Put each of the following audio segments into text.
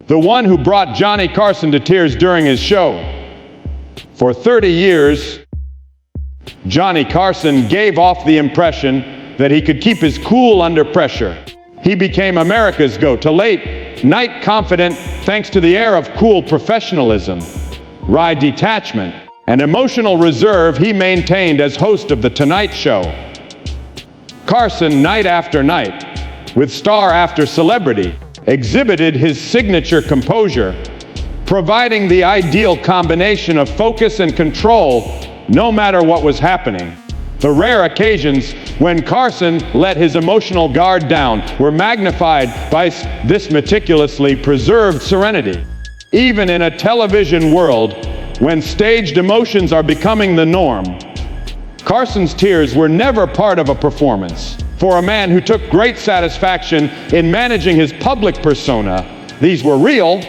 the one who brought Johnny Carson to tears during his show. For 30 years, Johnny Carson gave off the impression that he could keep his cool under pressure. He became America's go-to late-night confidant thanks to the air of cool professionalism, wry detachment, and emotional reserve he maintained as host of The Tonight Show. Carson, night after night, with star after celebrity, exhibited his signature composure, providing the ideal combination of focus and control no matter what was happening. The rare occasions when Carson let his emotional guard down were magnified by this meticulously preserved serenity. Even in a television world, when staged emotions are becoming the norm, Carson's tears were never part of a performance. For a man who took great satisfaction in managing his public persona, these were real,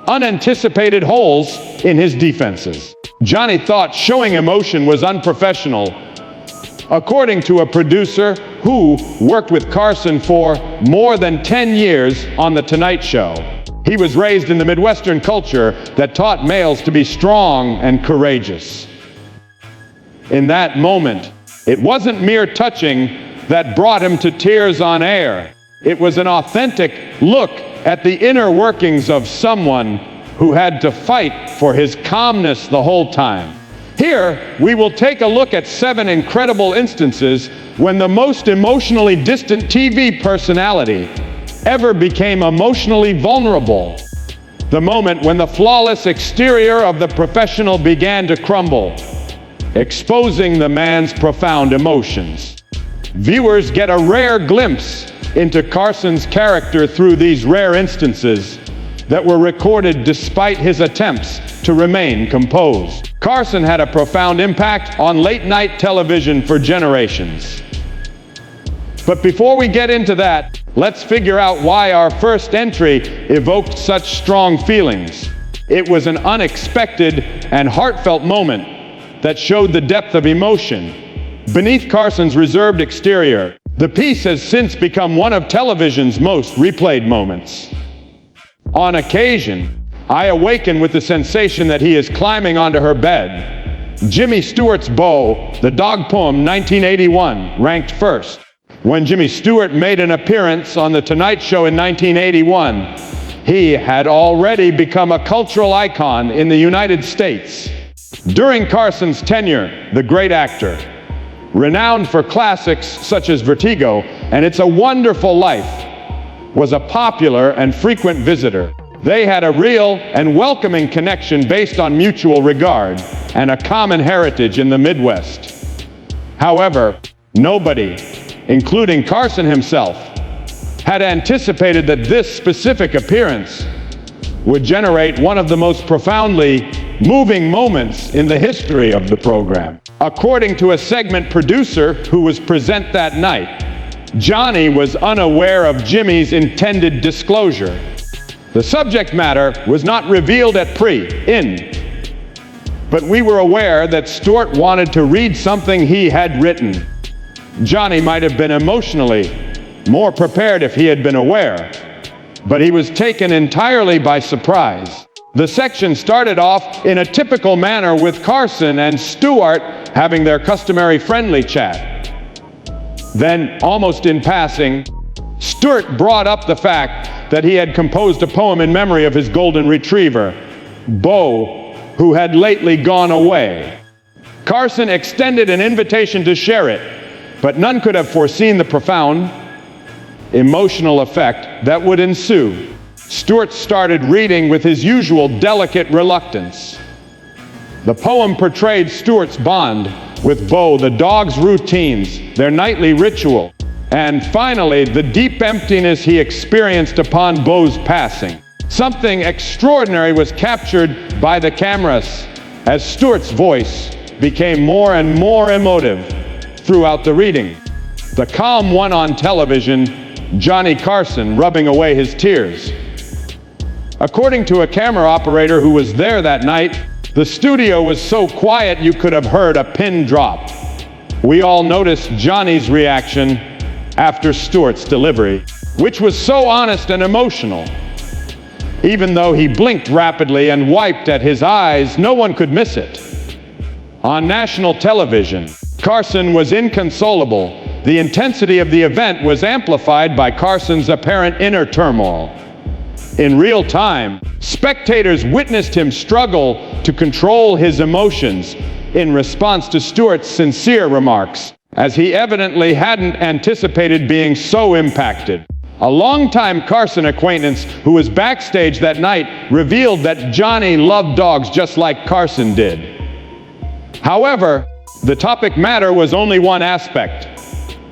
unanticipated holes in his defenses. Johnny thought showing emotion was unprofessional. According to a producer who worked with Carson for more than 10 years on The Tonight Show, he was raised in the Midwestern culture that taught males to be strong and courageous. In that moment, it wasn't mere touching that brought him to tears on air. It was an authentic look at the inner workings of someone who had to fight for his calmness the whole time. Here, we will take a look at 7 incredible instances when the most emotionally distant TV personality ever became emotionally vulnerable. The moment when the flawless exterior of the professional began to crumble, exposing the man's profound emotions. Viewers get a rare glimpse into Carson's character through these rare instances that were recorded despite his attempts to remain composed. Carson had a profound impact on late-night television for generations. But before we get into that, let's figure out why our first entry evoked such strong feelings. It was an unexpected and heartfelt moment that showed the depth of emotion beneath Carson's reserved exterior. The piece has since become one of television's most replayed moments. On occasion, I awaken with the sensation that he is climbing onto her bed. Jimmy Stewart's Beau, the dog poem 1981, ranked first. When Jimmy Stewart made an appearance on The Tonight Show in 1981, he had already become a cultural icon in the United States. During Carson's tenure, the great actor, renowned for classics such as Vertigo and It's a Wonderful Life, was a popular and frequent visitor. They had a real and welcoming connection based on mutual regard and a common heritage in the Midwest. However, nobody, including Carson himself, had anticipated that this specific appearance would generate one of the most profoundly moving moments in the history of the program. According to a segment producer who was present that night, Johnny was unaware of Jimmy's intended disclosure. The subject matter was not revealed at pre-in, but we were aware that Stewart wanted to read something he had written. Johnny might have been emotionally more prepared if he had been aware, but he was taken entirely by surprise. The section started off in a typical manner with Carson and Stewart having their customary friendly chat. Then, almost in passing, Stewart brought up the fact that he had composed a poem in memory of his golden retriever, Beau, who had lately gone away. Carson extended an invitation to share it, but none could have foreseen the profound emotional effect that would ensue. Stewart started reading with his usual delicate reluctance. The poem portrayed Stewart's bond with Beau, the dog's routines, their nightly ritual, and finally, the deep emptiness he experienced upon Beau's passing. Something extraordinary was captured by the cameras as Stewart's voice became more and more emotive throughout the reading. The calm one on television, Johnny Carson rubbing away his tears. According to a camera operator who was there that night, the studio was so quiet you could have heard a pin drop. We all noticed Johnny's reaction after Stewart's delivery, which was so honest and emotional. Even though he blinked rapidly and wiped at his eyes, no one could miss it. On national television, Carson was inconsolable. The intensity of the event was amplified by Carson's apparent inner turmoil. In real time, spectators witnessed him struggle to control his emotions in response to Stewart's sincere remarks, as he evidently hadn't anticipated being so impacted. A longtime Carson acquaintance who was backstage that night revealed that Johnny loved dogs just like Carson did. However, the topic matter was only one aspect.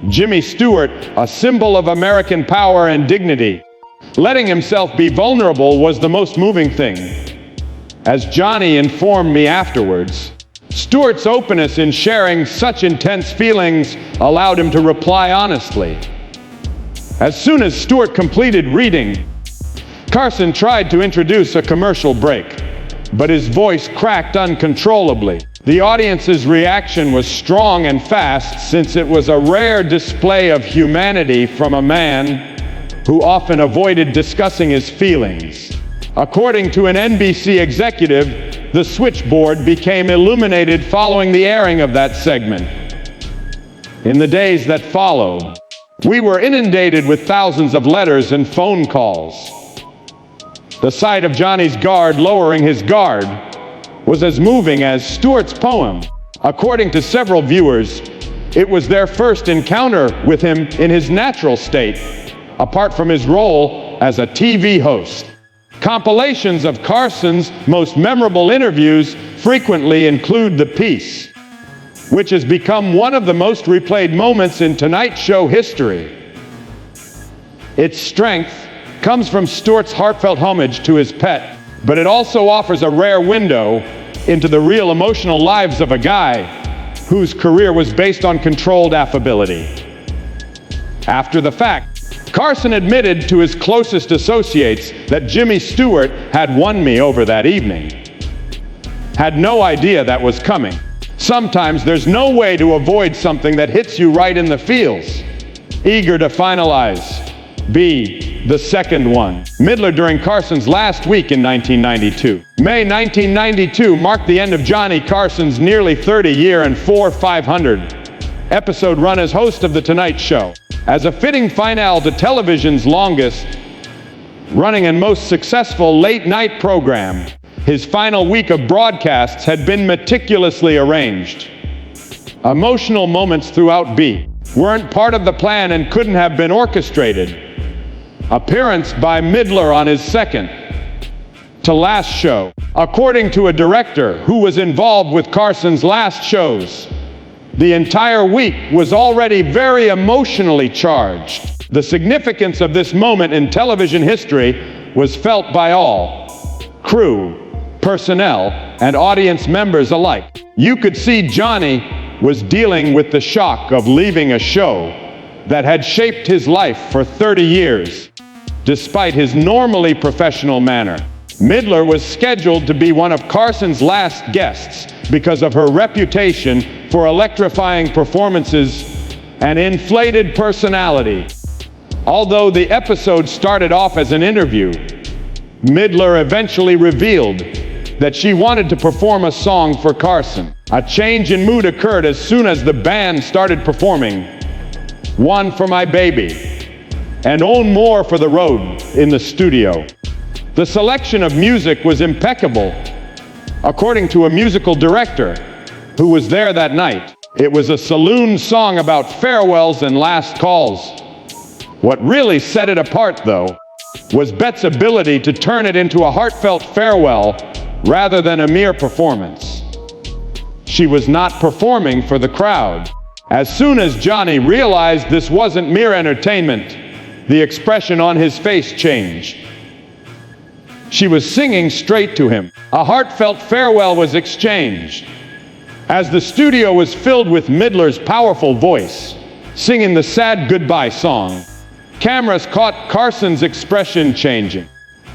Jimmy Stewart, a symbol of American power and dignity, letting himself be vulnerable was the most moving thing. As Johnny informed me afterwards, Stewart's openness in sharing such intense feelings allowed him to reply honestly. As soon as Stewart completed reading, Carson tried to introduce a commercial break, but his voice cracked uncontrollably. The audience's reaction was strong and fast, since it was a rare display of humanity from a man who often avoided discussing his feelings. According to an NBC executive, the switchboard became illuminated following the airing of that segment. In the days that followed, we were inundated with thousands of letters and phone calls. The sight of Johnny's guard lowering his guard was as moving as Stewart's poem. According to several viewers, it was their first encounter with him in his natural state, apart from his role as a TV host. Compilations of Carson's most memorable interviews frequently include the piece, which has become one of the most replayed moments in Tonight Show history. Its strength comes from Stewart's heartfelt homage to his pet, but it also offers a rare window into the real emotional lives of a guy whose career was based on controlled affability. After the fact, Carson admitted to his closest associates that Jimmy Stewart had won me over that evening. Had no idea that was coming. Sometimes there's no way to avoid something that hits you right in the feels. Eager to finalize, be the second one. Midler during Carson's last week in 1992. May 1992 marked the end of Johnny Carson's nearly 30-year and 500 episode run as host of The Tonight Show. As a fitting finale to television's longest running and most successful late-night program, his final week of broadcasts had been meticulously arranged. Emotional moments throughout B weren't part of the plan and couldn't have been orchestrated. Appearance by Midler on his second to last show. According to a director who was involved with Carson's last shows, the entire week was already very emotionally charged. The significance of this moment in television history was felt by all, crew, personnel, and audience members alike. You could see Johnny was dealing with the shock of leaving a show that had shaped his life for 30 years. Despite his normally professional manner, Midler was scheduled to be one of Carson's last guests because of her reputation for electrifying performances and inflated personality. Although the episode started off as an interview, Midler eventually revealed that she wanted to perform a song for Carson. A change in mood occurred as soon as the band started performing One for My Baby and Own More for the Road in the studio. The selection of music was impeccable. According to a musical director who was there that night, it was a saloon song about farewells and last calls. What really set it apart, though, was Bette's ability to turn it into a heartfelt farewell rather than a mere performance. She was not performing for the crowd. As soon as Johnny realized this wasn't mere entertainment, the expression on his face changed. She was singing straight to him. A heartfelt farewell was exchanged. As the studio was filled with Midler's powerful voice, singing the sad goodbye song, cameras caught Carson's expression changing.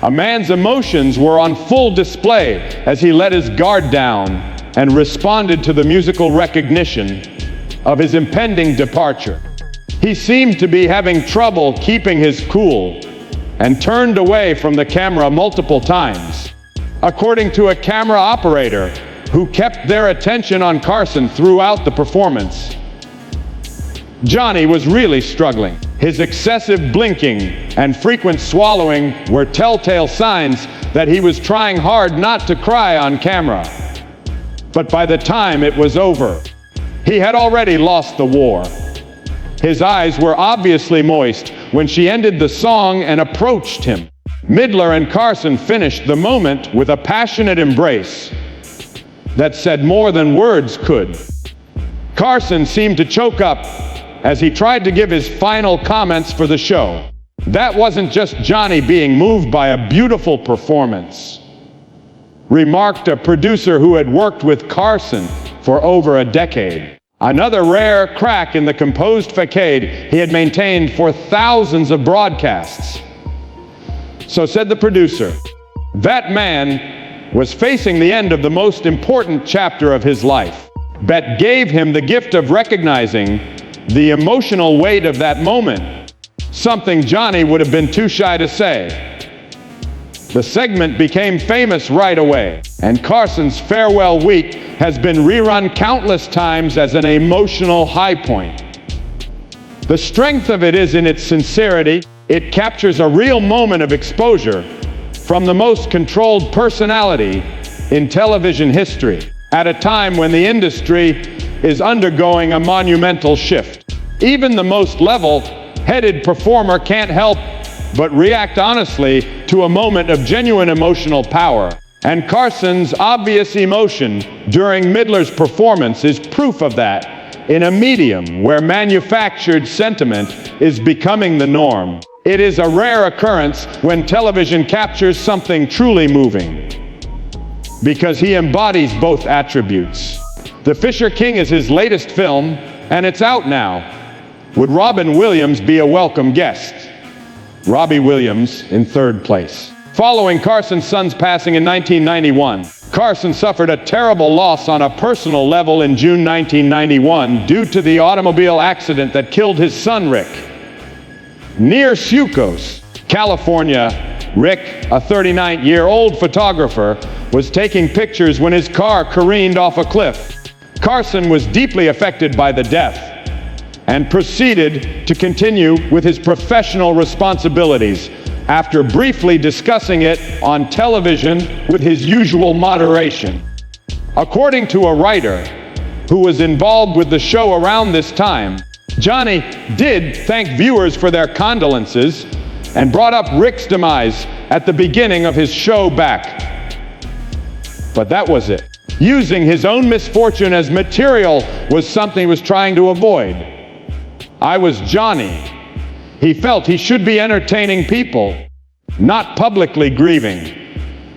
A man's emotions were on full display as he let his guard down and responded to the musical recognition of his impending departure. He seemed to be having trouble keeping his cool and turned away from the camera multiple times. According to a camera operator who kept their attention on Carson throughout the performance, Johnny was really struggling. His excessive blinking and frequent swallowing were telltale signs that he was trying hard not to cry on camera. But by the time it was over, he had already lost the war. His eyes were obviously moist when she ended the song and approached him. Midler and Carson finished the moment with a passionate embrace that said more than words could. Carson seemed to choke up as he tried to give his final comments for the show. That wasn't just Johnny being moved by a beautiful performance, remarked a producer who had worked with Carson for over a decade. Another rare crack in the composed facade he had maintained for thousands of broadcasts. So said the producer, that man was facing the end of the most important chapter of his life. Bet gave him the gift of recognizing the emotional weight of that moment, something Johnny would have been too shy to say. The segment became famous right away, and Carson's farewell week has been rerun countless times as an emotional high point. The strength of it is in its sincerity. It captures a real moment of exposure from the most controlled personality in television history, at a time when the industry is undergoing a monumental shift. Even the most level-headed performer can't help but react honestly to a moment of genuine emotional power. And Carson's obvious emotion during Midler's performance is proof of that, in a medium where manufactured sentiment is becoming the norm. It is a rare occurrence when television captures something truly moving, because he embodies both attributes. The Fisher King is his latest film, and it's out now. Would Robin Williams be a welcome guest? Robbie Williams in third place. Following Carson's son's passing in 1991, Carson suffered a terrible loss on a personal level in June 1991 due to the automobile accident that killed his son Rick. Near Sucos, California, Rick, a 39-year-old photographer, was taking pictures when his car careened off a cliff. Carson was deeply affected by the death and proceeded to continue with his professional responsibilities after briefly discussing it on television with his usual moderation. According to a writer who was involved with the show around this time, Johnny did thank viewers for their condolences and brought up Rick's demise at the beginning of his show back. But that was it. Using his own misfortune as material was something he was trying to avoid. I was Johnny. He felt he should be entertaining people, not publicly grieving.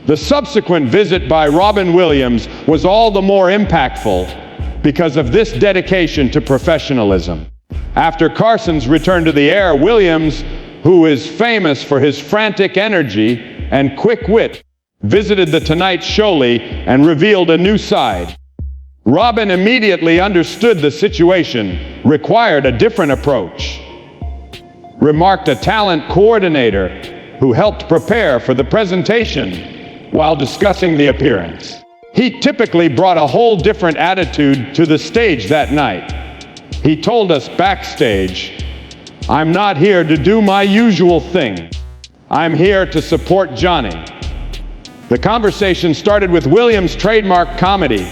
The subsequent visit by Robin Williams was all the more impactful because of this dedication to professionalism. After Carson's return to the air, Williams, who is famous for his frantic energy and quick wit, visited The Tonight Show and revealed a new side. Robin immediately understood the situation required a different approach, remarked a talent coordinator who helped prepare for the presentation while discussing the appearance. He typically brought a whole different attitude to the stage that night. He told us backstage, "I'm not here to do my usual thing. I'm here to support Johnny." The conversation started with Williams' trademark comedy,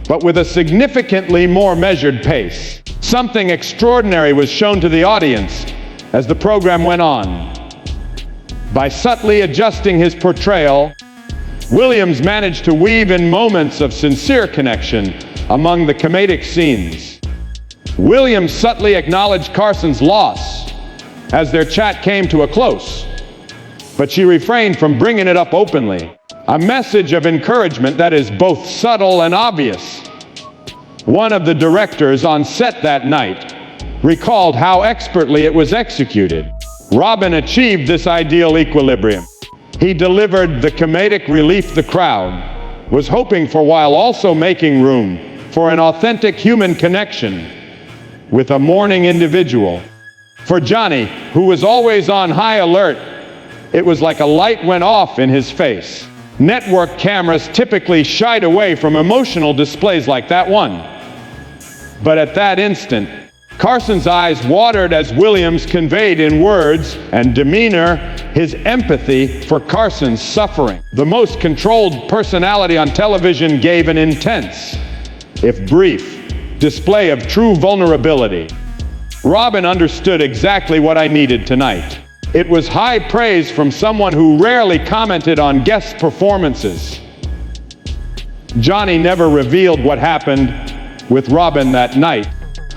but with a significantly more measured pace. Something extraordinary was shown to the audience as the program went on. By subtly adjusting his portrayal, Williams managed to weave in moments of sincere connection among the comedic scenes. Williams subtly acknowledged Carson's loss as their chat came to a close, but she refrained from bringing it up openly. A message of encouragement that is both subtle and obvious. One of the directors on set that night recalled how expertly it was executed. Robin achieved this ideal equilibrium. He delivered the comedic relief the crowd was hoping for, while also making room for an authentic human connection with a mourning individual. For Johnny, who was always on high alert It was like a light went off in his face. Network cameras typically shied away from emotional displays like that one. But at that instant, Carson's eyes watered as Williams conveyed in words and demeanor his empathy for Carson's suffering. The most controlled personality on television gave an intense, if brief, display of true vulnerability. Robin understood exactly what I needed tonight. It was high praise from someone who rarely commented on guest performances. Johnny never revealed what happened with Robin that night.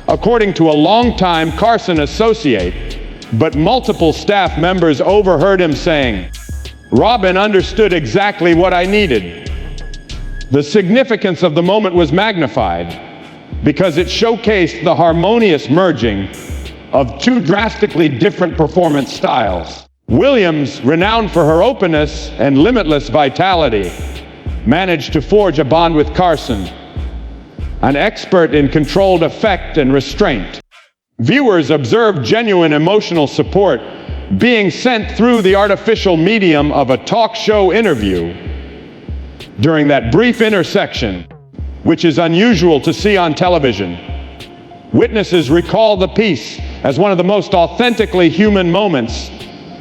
According to a longtime Carson associate, but multiple staff members overheard him saying, "Robin understood exactly what I needed." The significance of the moment was magnified because it showcased the harmonious merging of two drastically different performance styles. Williams, renowned for her openness and limitless vitality, managed to forge a bond with Carson, an expert in controlled effect and restraint. Viewers observed genuine emotional support being sent through the artificial medium of a talk show interview. During that brief intersection, which is unusual to see on television, witnesses recall the piece as one of the most authentically human moments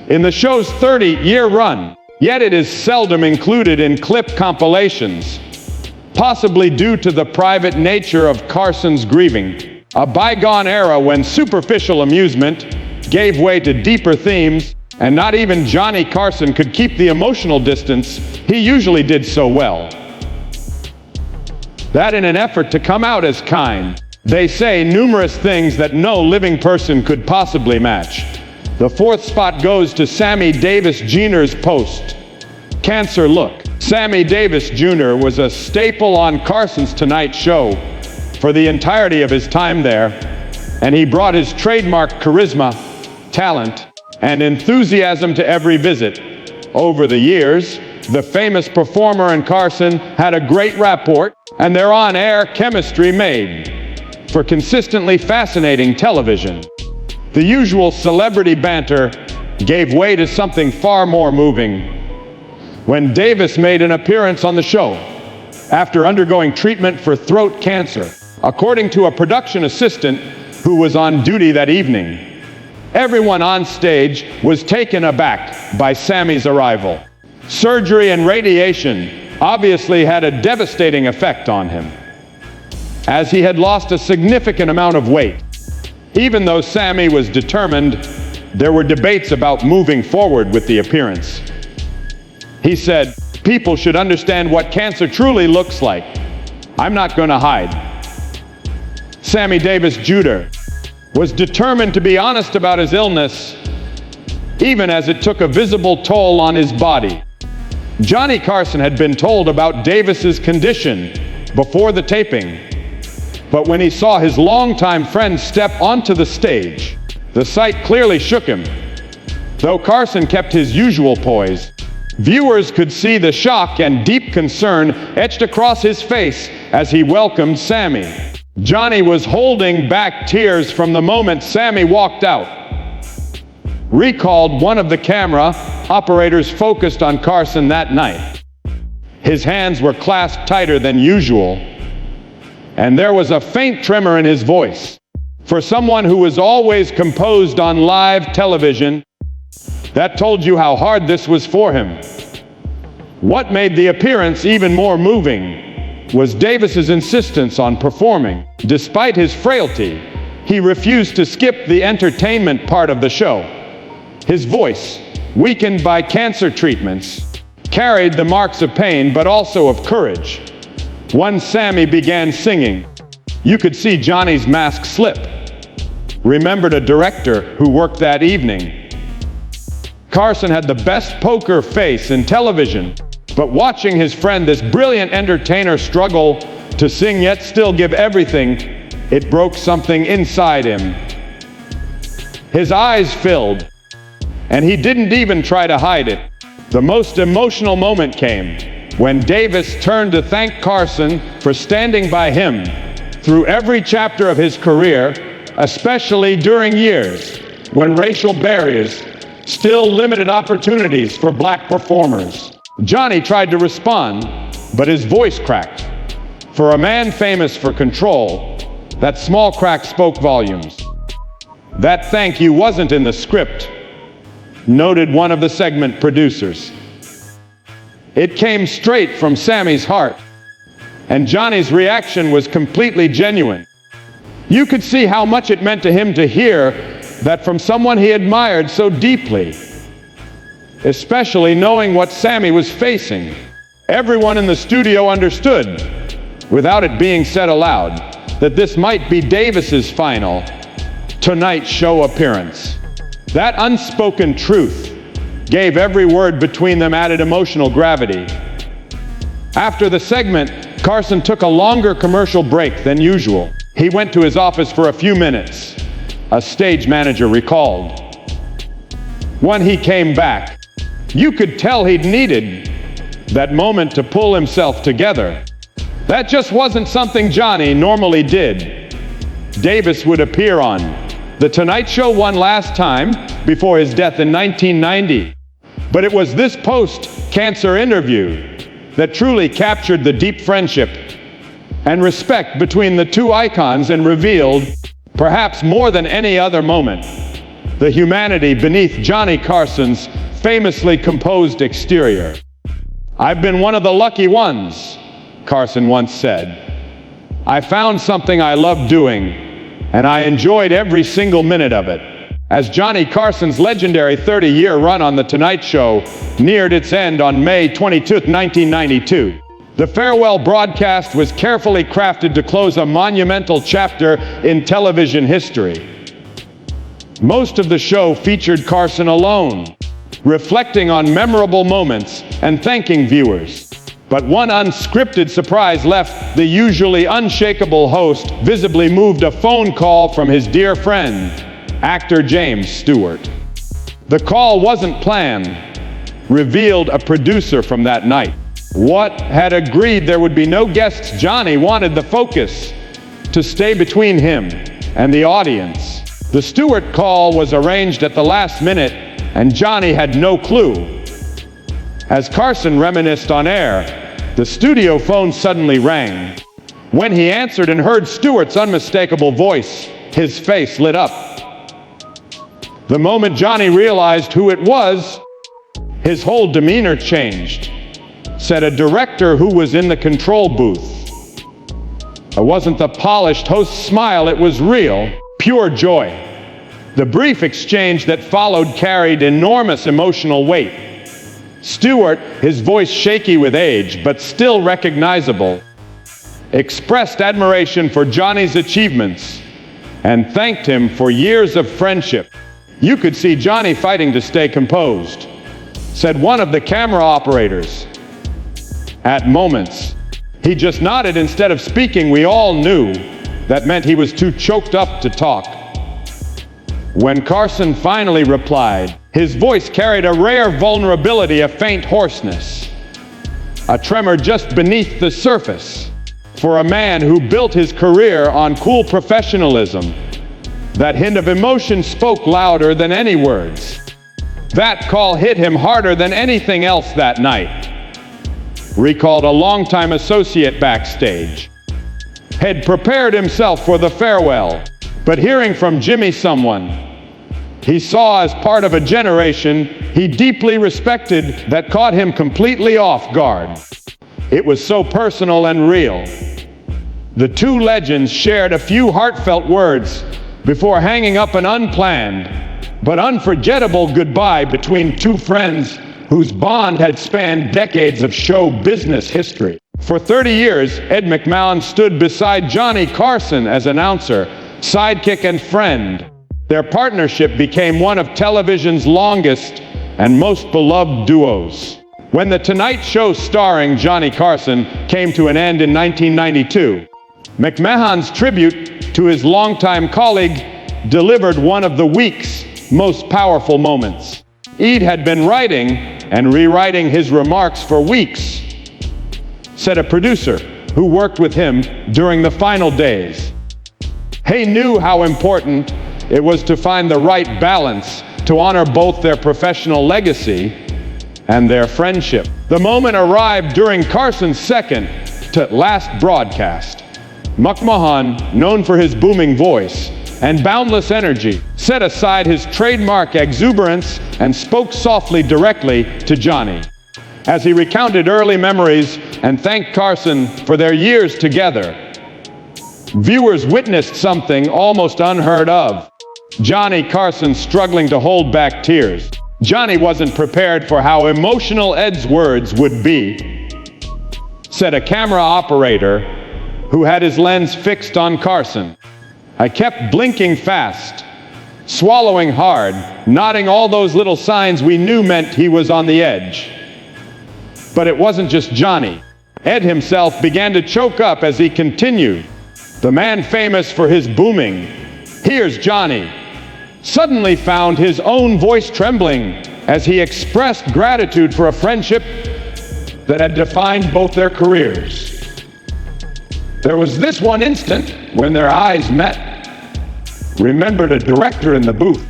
in the show's 30-year run. Yet it is seldom included in clip compilations, possibly due to the private nature of Carson's grieving, a bygone era when superficial amusement gave way to deeper themes, and not even Johnny Carson could keep the emotional distance he usually did so well. That in an effort to come out as kind, they say numerous things that no living person could possibly match. The fourth spot goes to Sammy Davis Jr.'s post-cancer look. Sammy Davis Jr. was a staple on Carson's Tonight Show for the entirety of his time there, and he brought his trademark charisma, talent, and enthusiasm to every visit. Over the years, the famous performer and Carson had a great rapport, and their on-air chemistry made for consistently fascinating television. The usual celebrity banter gave way to something far more moving when Davis made an appearance on the show after undergoing treatment for throat cancer. According to a production assistant who was on duty that evening, everyone on stage was taken aback by Sammy's arrival. Surgery and radiation obviously had a devastating effect on him, as he had lost a significant amount of weight. Even though Sammy was determined, there were debates about moving forward with the appearance. He said, "People should understand what cancer truly looks like. I'm not going to hide." Sammy Davis Jr. was determined to be honest about his illness, even as it took a visible toll on his body. Johnny Carson had been told about Davis's condition before the taping, but when he saw his longtime friend step onto the stage, the sight clearly shook him. Though Carson kept his usual poise, viewers could see the shock and deep concern etched across his face as he welcomed Sammy. Johnny was holding back tears from the moment Sammy walked out, recalled one of the camera operators focused on Carson that night. His hands were clasped tighter than usual, and there was a faint tremor in his voice. For someone who was always composed on live television, that told you how hard this was for him. What made the appearance even more moving was Davis's insistence on performing. Despite his frailty, he refused to skip the entertainment part of the show. His voice, weakened by cancer treatments, carried the marks of pain but also of courage. Once Sammy began singing, you could see Johnny's mask slip. Remembered a director who worked that evening. Carson had the best poker face in television, but watching his friend, this brilliant entertainer, struggle to sing yet still give everything, it broke something inside him. His eyes filled, and he didn't even try to hide it. The most emotional moment came when Davis turned to thank Carson for standing by him through every chapter of his career, especially during years when racial barriers Still limited opportunities for black performers. Johnny tried to respond, but his voice cracked. For a man famous for control, that small crack spoke volumes. That thank you wasn't in the script, noted one of the segment producers. It came straight from Sammy's heart, and Johnny's reaction was completely genuine. You could see how much it meant to him to hear that from someone he admired so deeply, especially knowing what Sammy was facing. Everyone in the studio understood, without it being said aloud, that this might be Davis's final Tonight Show appearance. That unspoken truth gave every word between them added emotional gravity. After the segment, Carson took a longer commercial break than usual. He went to his office for a few minutes, a stage manager recalled. When he came back, you could tell he'd needed that moment to pull himself together. That just wasn't something Johnny normally did. Davis would appear on The Tonight Show one last time before his death in 1990. But it was this post-cancer interview that truly captured the deep friendship and respect between the two icons and revealed, perhaps more than any other moment, the humanity beneath Johnny Carson's famously composed exterior. "I've been one of the lucky ones," Carson once said. "I found something I loved doing, and I enjoyed every single minute of it." As Johnny Carson's legendary 30-year run on The Tonight Show neared its end on May 22, 1992, the farewell broadcast was carefully crafted to close a monumental chapter in television history. Most of the show featured Carson alone, reflecting on memorable moments and thanking viewers. But one unscripted surprise left the usually unshakable host visibly moved a phone call from his dear friend, actor James Stewart. The call wasn't planned, revealed a producer from that night. What had agreed there would be no guests, Johnny wanted the focus to stay between him and the audience. The Stewart call was arranged at the last minute, and Johnny had no clue. As Carson reminisced on air, the studio phone suddenly rang. When he answered and heard Stewart's unmistakable voice, his face lit up. The moment Johnny realized who it was, his whole demeanor changed, said a director who was in the control booth. It wasn't the polished host's smile, it was real, pure joy. The brief exchange that followed carried enormous emotional weight. Stewart, his voice shaky with age, but still recognizable, expressed admiration for Johnny's achievements and thanked him for years of friendship. "You could see Johnny fighting to stay composed," said one of the camera operators. "At moments, he just nodded instead of speaking. We all knew that meant he was too choked up to talk." When Carson finally replied, his voice carried a rare vulnerability, a faint hoarseness, a tremor just beneath the surface. For a man who built his career on cool professionalism, that hint of emotion spoke louder than any words. That call hit him harder than anything else that night, recalled a longtime associate backstage. Had prepared himself for the farewell, but hearing from Jimmy, someone he saw as part of a generation he deeply respected, that caught him completely off guard. It was so personal and real. The two legends shared a few heartfelt words before hanging up an unplanned but unforgettable goodbye between two friends whose bond had spanned decades of show business history. For 30 years, Ed McMahon stood beside Johnny Carson as announcer, sidekick, and friend. Their partnership became one of television's longest and most beloved duos. When The Tonight Show starring Johnny Carson came to an end in 1992, McMahon's tribute to his longtime colleague delivered one of the week's most powerful moments. Ed had been writing and rewriting his remarks for weeks, said a producer who worked with him during the final days. He knew how important it was to find the right balance to honor both their professional legacy and their friendship. The moment arrived during Carson's second to last broadcast. McMahon, known for his booming voice and boundless energy, set aside his trademark exuberance and spoke softly directly to Johnny. As he recounted early memories and thanked Carson for their years together, viewers witnessed something almost unheard of. Johnny Carson struggling to hold back tears. Johnny wasn't prepared for how emotional Ed's words would be, said a camera operator who had his lens fixed on Carson. I kept blinking fast, swallowing hard, nodding all those little signs we knew meant he was on the edge. But it wasn't just Johnny. Ed himself began to choke up as he continued. The man famous for his booming, "Here's Johnny," suddenly found his own voice trembling as he expressed gratitude for a friendship that had defined both their careers. There was this one instant when their eyes met. Remembered a director in the booth.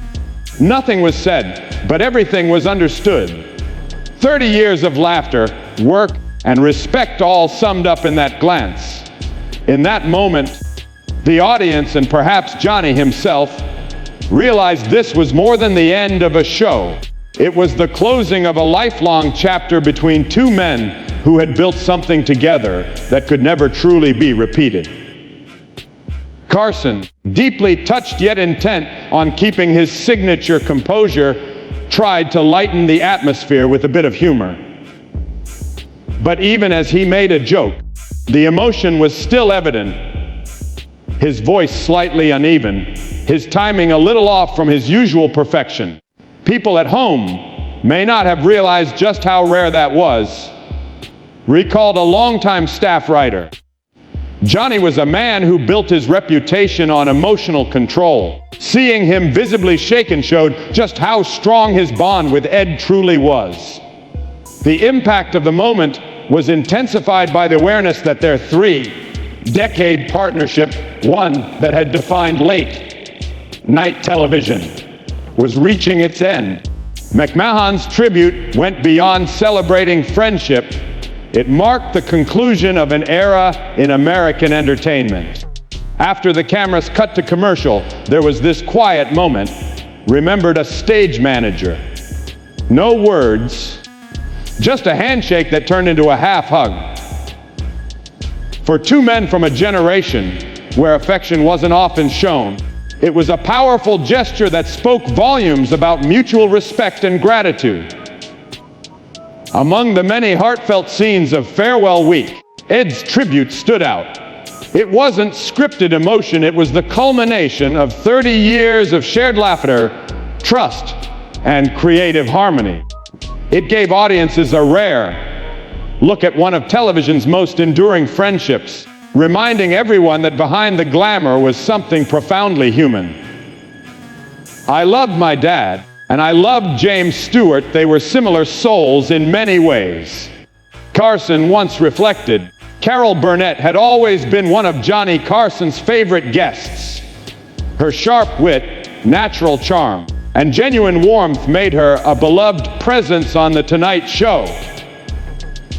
Nothing was said, but everything was understood. 30 years of laughter, work, and respect all summed up in that glance. In that moment, the audience, and perhaps Johnny himself, realized this was more than the end of a show. It was the closing of a lifelong chapter between two men who had built something together that could never truly be repeated. Carson, deeply touched yet intent on keeping his signature composure, tried to lighten the atmosphere with a bit of humor. But even as he made a joke, the emotion was still evident. His voice slightly uneven, his timing a little off from his usual perfection. People at home may not have realized just how rare that was, recalled a longtime staff writer. Johnny was a man who built his reputation on emotional control. Seeing him visibly shaken showed just how strong his bond with Ed truly was. The impact of the moment was intensified by the awareness that their three-decade partnership, one that had defined late-night television, was reaching its end. McMahon's tribute went beyond celebrating friendship. It marked the conclusion of an era in American entertainment. After the cameras cut to commercial, there was this quiet moment, remembered a stage manager. No words, just a handshake that turned into a half hug. For two men from a generation where affection wasn't often shown, it was a powerful gesture that spoke volumes about mutual respect and gratitude. Among the many heartfelt scenes of Farewell Week, Ed's tribute stood out. It wasn't scripted emotion, it was the culmination of 30 years of shared laughter, trust, and creative harmony. It gave audiences a rare look at one of television's most enduring friendships, reminding everyone that behind the glamour was something profoundly human. I loved my dad, and I loved James Stewart. They were similar souls in many ways. Carson once reflected, Carol Burnett had always been one of Johnny Carson's favorite guests. Her sharp wit, natural charm, and genuine warmth made her a beloved presence on The Tonight Show.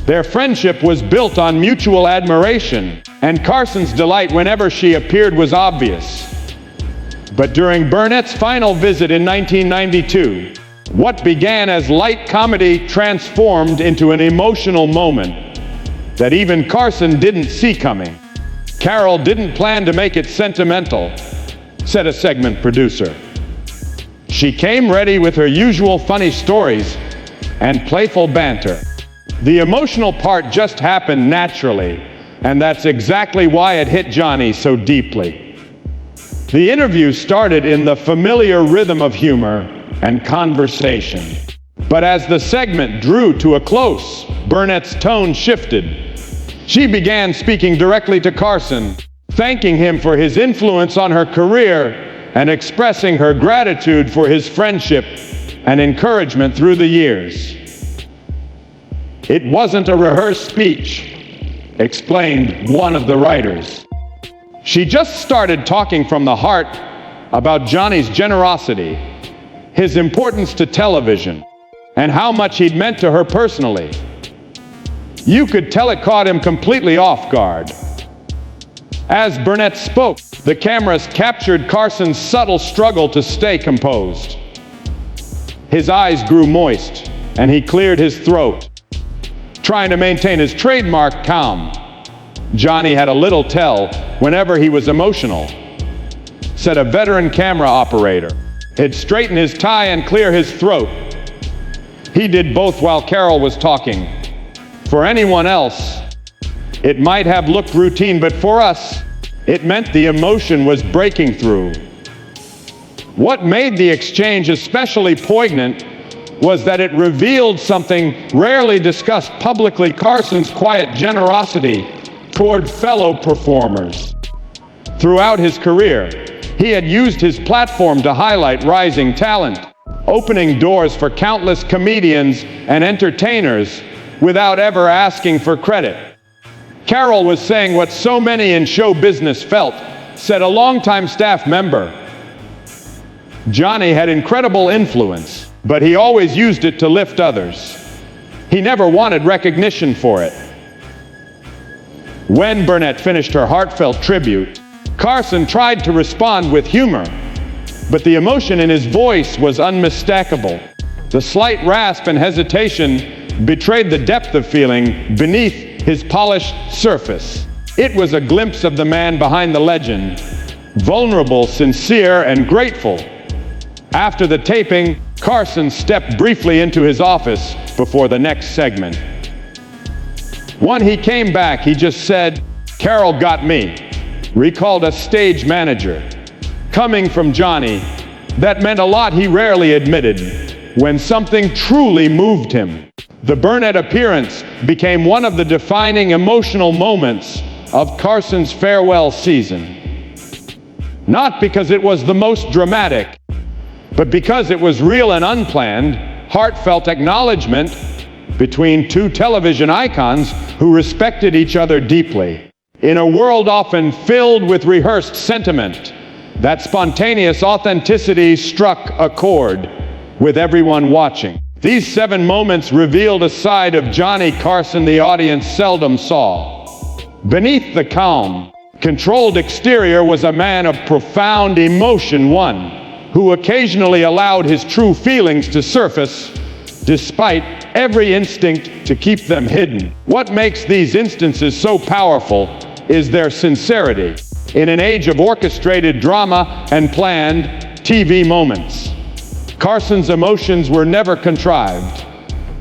Their friendship was built on mutual admiration, and Carson's delight whenever she appeared was obvious. But during Burnett's final visit in 1992, what began as light comedy transformed into an emotional moment that even Carson didn't see coming. Carol didn't plan to make it sentimental, said a segment producer. She came ready with her usual funny stories and playful banter. The emotional part just happened naturally, and that's exactly why it hit Johnny so deeply. The interview started in the familiar rhythm of humor and conversation. But as the segment drew to a close, Burnett's tone shifted. She began speaking directly to Carson, thanking him for his influence on her career and expressing her gratitude for his friendship and encouragement through the years. It wasn't a rehearsed speech, explained one of the writers. She just started talking from the heart about Johnny's generosity, his importance to television, and how much he'd meant to her personally. You could tell it caught him completely off guard. As Burnett spoke, the cameras captured Carson's subtle struggle to stay composed. His eyes grew moist, and he cleared his throat, trying to maintain his trademark calm. "Johnny had a little tell whenever he was emotional," said a veteran camera operator. He'd straighten his tie and clear his throat. He did both while Carol was talking. For anyone else, it might have looked routine, but for us, it meant the emotion was breaking through. What made the exchange especially poignant was that it revealed something rarely discussed publicly: Carson's quiet generosity toward fellow performers. Throughout his career, he had used his platform to highlight rising talent, opening doors for countless comedians and entertainers without ever asking for credit. Carol was saying what so many in show business felt, said a longtime staff member. Johnny had incredible influence, but he always used it to lift others. He never wanted recognition for it. When Burnett finished her heartfelt tribute, Carson tried to respond with humor, but the emotion in his voice was unmistakable. The slight rasp and hesitation betrayed the depth of feeling beneath his polished surface. It was a glimpse of the man behind the legend, vulnerable, sincere, and grateful. After the taping, Carson stepped briefly into his office before the next segment. When he came back, he just said, "Carol got me," recalled a stage manager. Coming from Johnny, that meant a lot. He rarely admitted when something truly moved him. The Burnett appearance became one of the defining emotional moments of Carson's farewell season. Not because it was the most dramatic, but because it was real and unplanned, heartfelt acknowledgement between two television icons who respected each other deeply. In a world often filled with rehearsed sentiment, that spontaneous authenticity struck a chord with everyone watching. These 7 moments revealed a side of Johnny Carson the audience seldom saw. Beneath the calm, controlled exterior was a man of profound emotion, one who occasionally allowed his true feelings to surface, despite every instinct to keep them hidden. What makes these instances so powerful is their sincerity. In an age of orchestrated drama and planned TV moments, Carson's emotions were never contrived.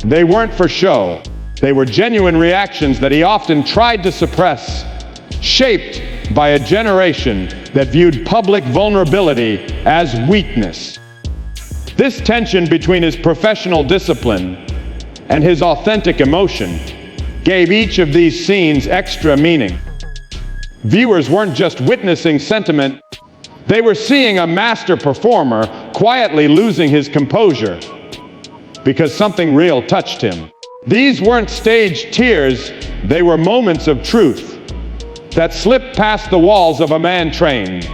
They weren't for show. They were genuine reactions that he often tried to suppress, shaped by a generation that viewed public vulnerability as weakness. This tension between his professional discipline and his authentic emotion gave each of these scenes extra meaning. Viewers weren't just witnessing sentiment, they were seeing a master performer quietly losing his composure because something real touched him. These weren't staged tears, they were moments of truth that slipped past the walls of a man trained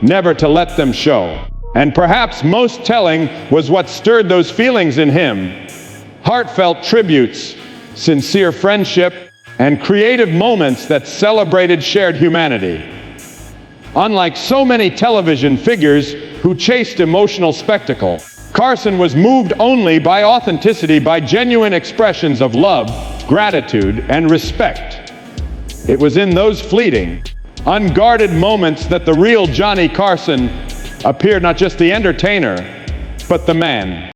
never to let them show. And perhaps most telling was what stirred those feelings in him: heartfelt tributes, sincere friendship, and creative moments that celebrated shared humanity. Unlike so many television figures who chased emotional spectacle, Carson was moved only by authenticity, by genuine expressions of love, gratitude, and respect. It was in those fleeting, unguarded moments that the real Johnny Carson appeared, not just the entertainer, but the man.